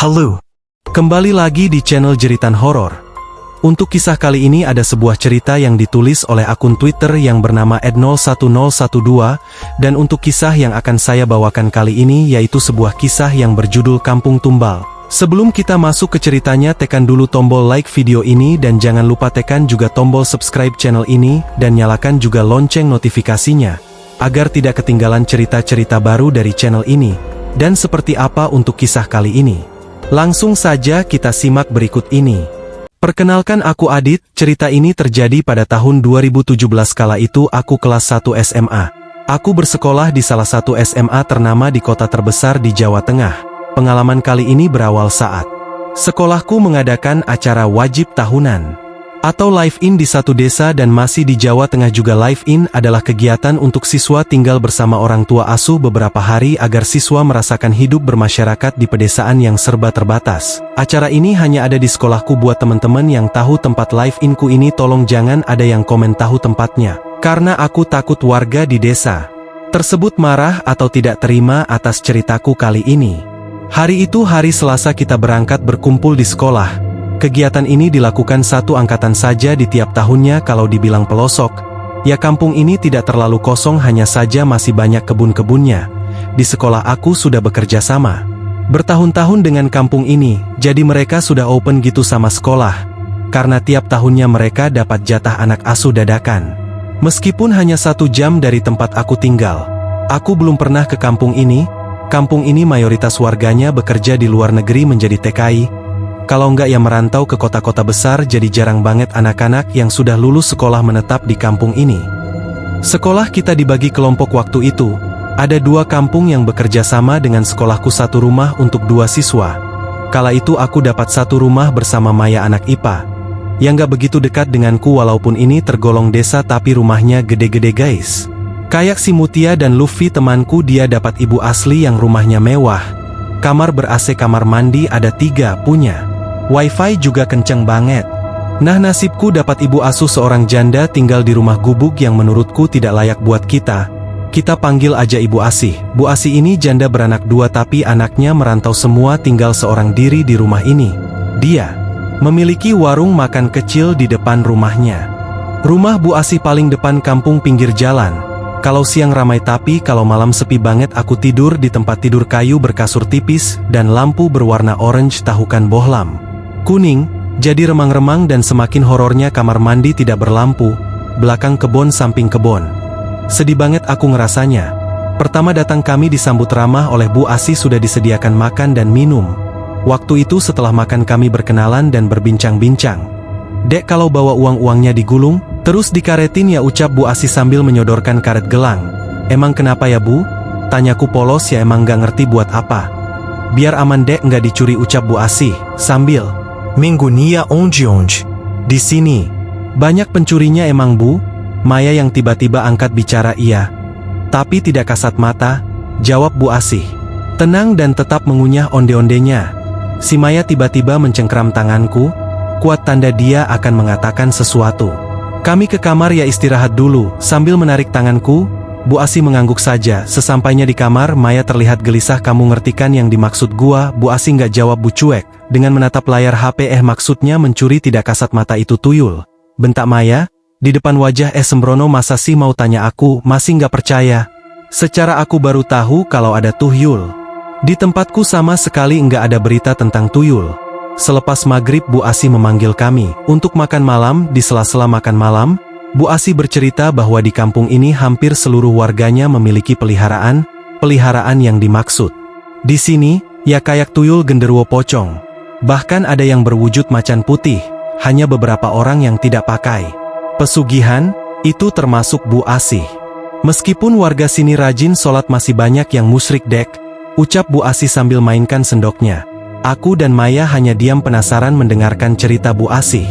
Halo, kembali lagi di channel Jeritan Horor. Untuk kisah kali ini ada sebuah cerita yang ditulis oleh akun Twitter yang bernama @101012, dan untuk kisah yang akan saya bawakan kali ini yaitu sebuah kisah yang berjudul Kampung Tumbal. Sebelum kita masuk ke ceritanya, tekan dulu tombol like video ini dan jangan lupa tekan juga tombol subscribe channel ini dan nyalakan juga lonceng notifikasinya agar tidak ketinggalan cerita-cerita baru dari channel ini. Dan seperti apa untuk kisah kali ini? Langsung saja kita simak berikut ini. Perkenalkan, aku Adit. Cerita ini terjadi pada tahun 2017, kala itu aku kelas 1 SMA. Aku bersekolah di salah satu SMA ternama di kota terbesar di Jawa Tengah. Pengalaman kali ini berawal saat sekolahku mengadakan acara wajib tahunan atau live-in di satu desa, dan masih di Jawa Tengah juga. Live-in adalah kegiatan untuk siswa tinggal bersama orang tua asuh beberapa hari agar siswa merasakan hidup bermasyarakat di pedesaan yang serba terbatas. Acara ini hanya ada di sekolahku. Buat teman-teman yang tahu tempat live-in-ku ini, tolong jangan ada yang komen tahu tempatnya, karena aku takut warga di desa tersebut marah atau tidak terima atas ceritaku kali ini. Hari itu hari Selasa, kita berangkat berkumpul di sekolah. Kegiatan ini dilakukan satu angkatan saja di tiap tahunnya. Kalau dibilang pelosok, ya kampung ini tidak terlalu kosong, hanya saja masih banyak kebun-kebunnya. Di sekolah aku sudah bekerja sama bertahun-tahun dengan kampung ini, jadi mereka sudah open gitu sama sekolah, karena tiap tahunnya mereka dapat jatah anak asuh dadakan. Meskipun hanya 1 jam dari tempat aku tinggal. Aku belum pernah ke kampung ini. Kampung ini mayoritas warganya bekerja di luar negeri menjadi TKI. Kalau enggak ya merantau ke kota-kota besar, jadi jarang banget anak-anak yang sudah lulus sekolah menetap di kampung ini. Sekolah kita dibagi kelompok waktu itu. Ada 2 kampung yang bekerja sama dengan sekolahku, 1 rumah untuk 2 siswa. Kala itu aku dapat 1 rumah bersama Maya, anak IPA, yang gak begitu dekat denganku. Walaupun ini tergolong desa, tapi rumahnya gede-gede guys. Kayak si Mutia dan Luffy temanku, dia dapat ibu asli yang rumahnya mewah. Kamar ber-AC, kamar mandi ada 3 punya. Wifi juga kenceng banget. Nah, nasibku dapat ibu asuh seorang janda tinggal di rumah gubuk yang menurutku tidak layak buat kita. Kita panggil aja Ibu Asih. Bu Asih ini janda beranak 2, tapi anaknya merantau semua, tinggal seorang diri di rumah ini. Dia memiliki warung makan kecil di depan rumahnya. Rumah Bu Asih paling depan kampung, pinggir jalan. Kalau siang ramai, tapi kalau malam sepi banget. Aku tidur di tempat tidur kayu berkasur tipis dan lampu berwarna orange, tahu kan, bohlam kuning, jadi remang-remang. Dan semakin horornya, kamar mandi tidak berlampu, belakang kebon, samping kebon. Sedih banget aku ngerasanya. Pertama datang kami disambut ramah oleh Bu Asih, sudah disediakan makan dan minum. Waktu itu setelah makan kami berkenalan dan berbincang-bincang. "Dek, kalau bawa uang-uangnya digulung, terus dikaretin ya," ucap Bu Asih sambil menyodorkan karet gelang. "Emang kenapa ya Bu?" tanyaku polos. "Ya emang gak ngerti buat apa. Biar aman dek, nggak dicuri," ucap Bu Asih sambil "Minggu nia onj-onj. Di sini banyak pencurinya emang Bu?" Maya yang tiba-tiba angkat bicara. "Iya, tapi tidak kasat mata," jawab Bu Asih tenang dan tetap mengunyah onde-ondenya. Si Maya tiba-tiba mencengkram tanganku, kuat tanda dia akan mengatakan sesuatu. "Kami ke kamar ya, istirahat dulu," sambil menarik tanganku. Bu Asih mengangguk saja. Sesampainya di kamar, Maya terlihat gelisah. "Kamu ngerti kan yang dimaksud gua?" Bu Asih nggak jawab. Bu cuek dengan menatap layar HP. Maksudnya mencuri tidak kasat mata itu tuyul?" bentak Maya di depan wajah sembrono. "Masa sih mau tanya?" Aku masih nggak percaya. Secara aku baru tahu kalau ada tuyul. Di tempatku sama sekali nggak ada berita tentang tuyul. Selepas maghrib, Bu Asih memanggil kami untuk makan malam. Di sela-sela makan malam, Bu Asih bercerita bahwa di kampung ini hampir seluruh warganya memiliki peliharaan yang dimaksud di sini ya kayak tuyul, genderuwo, pocong. Bahkan ada yang berwujud macan putih. Hanya beberapa orang yang tidak pakai pesugihan, itu termasuk Bu Asih. "Meskipun warga sini rajin sholat, masih banyak yang musyrik dek," ucap Bu Asih sambil mainkan sendoknya. Aku dan Maya hanya diam penasaran mendengarkan cerita Bu Asih.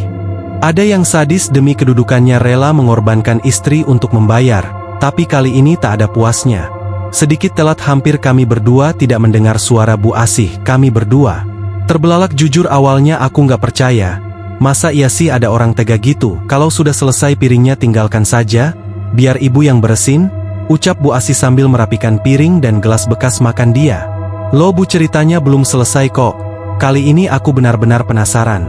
Ada yang sadis demi kedudukannya rela mengorbankan istri untuk membayar, tapi kali ini tak ada puasnya. Sedikit telat hampir kami berdua tidak mendengar suara Bu Asih. Kami berdua terbelalak. Jujur awalnya aku nggak percaya. Masa iya sih ada orang tega gitu? Kalau sudah selesai piringnya tinggalkan saja, biar ibu yang beresin, ucap Bu Asih sambil merapikan piring dan gelas bekas makan dia. "Loh Bu, ceritanya belum selesai kok. Kali ini aku benar-benar penasaran.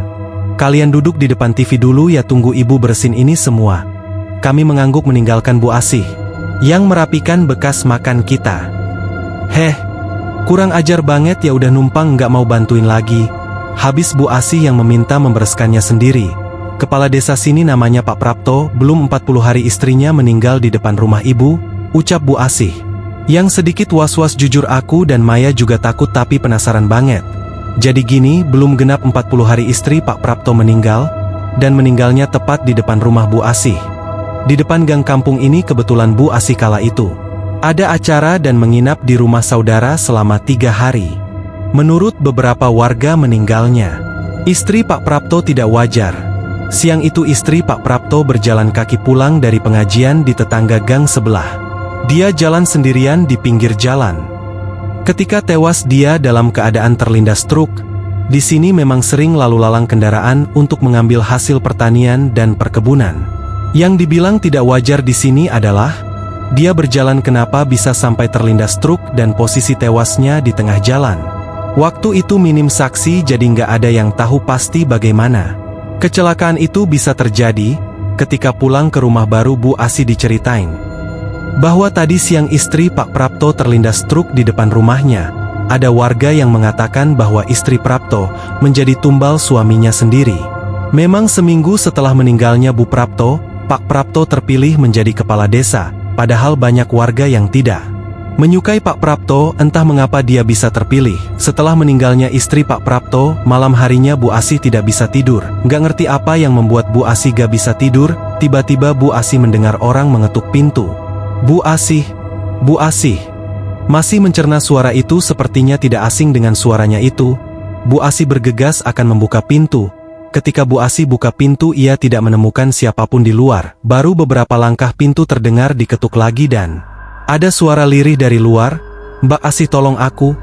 Kalian duduk di depan TV dulu ya, tunggu ibu bersin ini semua. Kami mengangguk meninggalkan Bu Asih yang merapikan bekas makan kita. Heh, kurang ajar banget ya, udah numpang nggak mau bantuin lagi. Habis Bu Asih yang meminta membereskannya sendiri. Kepala desa sini namanya Pak Prapto, belum 40 hari istrinya meninggal di depan rumah ibu, ucap Bu Asih. Yang sedikit was-was, jujur aku dan Maya juga takut tapi penasaran banget. Jadi gini, belum genap 40 hari istri Pak Prapto meninggal, dan meninggalnya tepat di depan rumah Bu Asih. Di depan gang kampung ini kebetulan Bu Asih kala itu ada acara dan menginap di rumah saudara selama 3 hari. Menurut beberapa warga meninggalnya istri Pak Prapto tidak wajar. Siang itu istri Pak Prapto berjalan kaki pulang dari pengajian di tetangga gang sebelah. Dia jalan sendirian di pinggir jalan. Ketika tewas dia dalam keadaan terlindas truk. Di sini memang sering lalu lalang kendaraan untuk mengambil hasil pertanian dan perkebunan. Yang dibilang tidak wajar di sini adalah dia berjalan kenapa bisa sampai terlindas truk dan posisi tewasnya di tengah jalan. Waktu itu minim saksi, jadi nggak ada yang tahu pasti bagaimana kecelakaan itu bisa terjadi. Ketika pulang ke rumah baru Bu Asih diceritain bahwa tadi siang istri Pak Prapto terlindas truk di depan rumahnya. Ada warga yang mengatakan bahwa istri Prapto menjadi tumbal suaminya sendiri. Memang seminggu setelah meninggalnya Bu Prapto, Pak Prapto terpilih menjadi kepala desa, padahal banyak warga yang tidak menyukai Pak Prapto. Entah mengapa dia bisa terpilih. Setelah meninggalnya istri Pak Prapto, malam harinya Bu Asih tidak bisa tidur. Nggak ngerti apa yang membuat Bu Asih gak bisa tidur. Tiba-tiba Bu Asih mendengar orang mengetuk pintu. Bu Asih, Bu Asih. Masih mencerna suara itu, sepertinya tidak asing dengan suaranya itu. Bu Asih bergegas akan membuka pintu. Ketika Bu Asih buka pintu, ia tidak menemukan siapapun di luar. Baru beberapa langkah pintu terdengar diketuk lagi dan ada suara lirih dari luar. "Mbak Asih, tolong aku."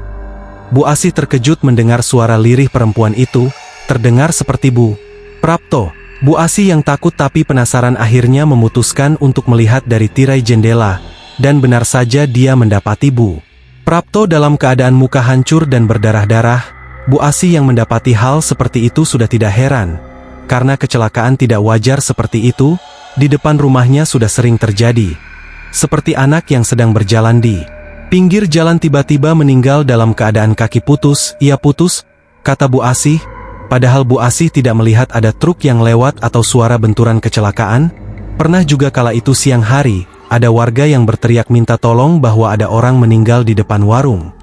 Bu Asih terkejut mendengar suara lirih perempuan itu, terdengar seperti Bu Prapto. Bu Asih yang takut tapi penasaran akhirnya memutuskan untuk melihat dari tirai jendela, dan benar saja dia mendapati Bu Prapto dalam keadaan muka hancur dan berdarah-darah. Bu Asih yang mendapati hal seperti itu sudah tidak heran, karena kecelakaan tidak wajar seperti itu di depan rumahnya sudah sering terjadi. Seperti anak yang sedang berjalan di pinggir jalan tiba-tiba meninggal dalam keadaan kaki putus. "Ia putus," kata Bu Asih. Padahal Bu Asih tidak melihat ada truk yang lewat atau suara benturan kecelakaan. Pernah juga kala itu siang hari, ada warga yang berteriak minta tolong bahwa ada orang meninggal di depan warung.